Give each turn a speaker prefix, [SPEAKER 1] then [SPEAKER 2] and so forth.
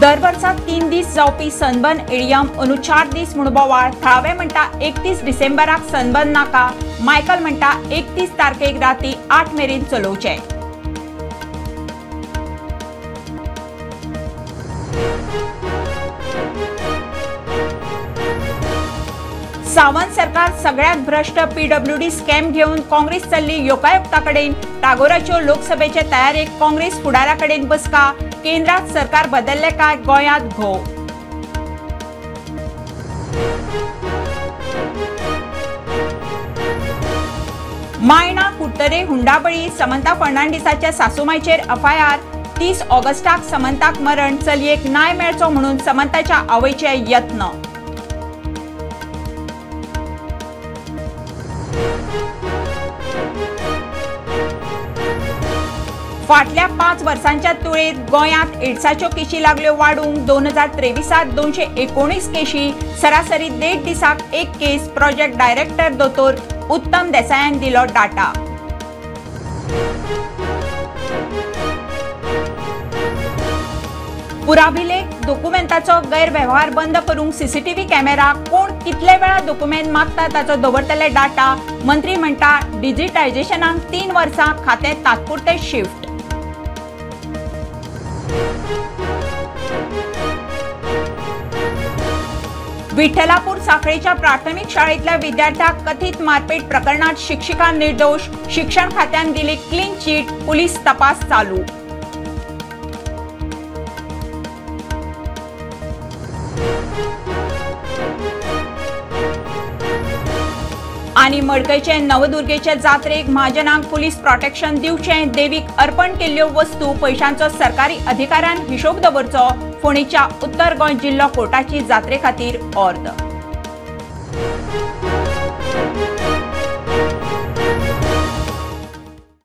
[SPEAKER 1] दर वर्सा 3 दीस जावपी sunburn idiom अंदू 4 दीस म्हूण बोवाळ थळावे म्हणटा 31 डिसेंबराक सनबर्न नाका। मायकल म्हणटा 31 तारखेक राती 8 मेरेन चलोवचे। सावंत सरकार सगळ्यात भ्रष्ट पीडब्ल्यूडी स्कॅम घेऊन काँग्रेस चल्ली लोकायुक्ताकडेन। टागोराच्यो लोकसभेचे तयारेक काँग्रेस फुडाऱ्याकडेन बसका। केंद्रात सरकार बदलले काय गोंयांत घोव। मायणा कुट्टरे हुंडाबळी समंता फर्नांडिसाच्या सासूमायचेर एफआयआर। 30 ऑगस्टाक समंताक मरण, चलयेक न्याय मेळचो म्हणून समंताच्या आवयचे यत्न। फाटल्या 5 वर्सांच्या तुळेत गोंयांत एड्साच्यो केशी लागल्यो वाडूंक। 2023 219 केशी, सरासरी 1.5 दिसाक 1 केस। प्रोजेक्ट डायरेक्टर दोतोर उत्तम देसायान दिलो डाटा। पुराभिलेख डॉक्युमेंटाचो गैरव्यवहार बंद करूंक सीसीटीव्ही कॅमेरा। कोण कितले वेळा डॉक्युमेंट मागता ताचो दवरतले डाटा। मंत्री म्हणटा डिजिटायझेशनाक 3 वर्सां, खातें तात्पुरते शिफ्ट। विठ्ठलापूर साखळेच्या प्राथमिक शाळेतल्या विद्यार्थ्याक कथित मारपीट प्रकरणात शिक्षिका निर्दोष। शिक्षण खात्यान दिली क्लीन चिट, पोलीस तपास चालू। आणि मडकयचे नवदुर्गेचे जात्रेक महाजनांक पुलीस प्रोटेक्शन दिवचे। देवीक अर्पण केल्ल्यो वस्तू पैशांचो सरकारी अधिकाऱ्यान हिशोब दवरचो। फोंडेच्या उत्तर गोंय जिल्लो कोर्टाची जात्रे खातीर ऑर्डर।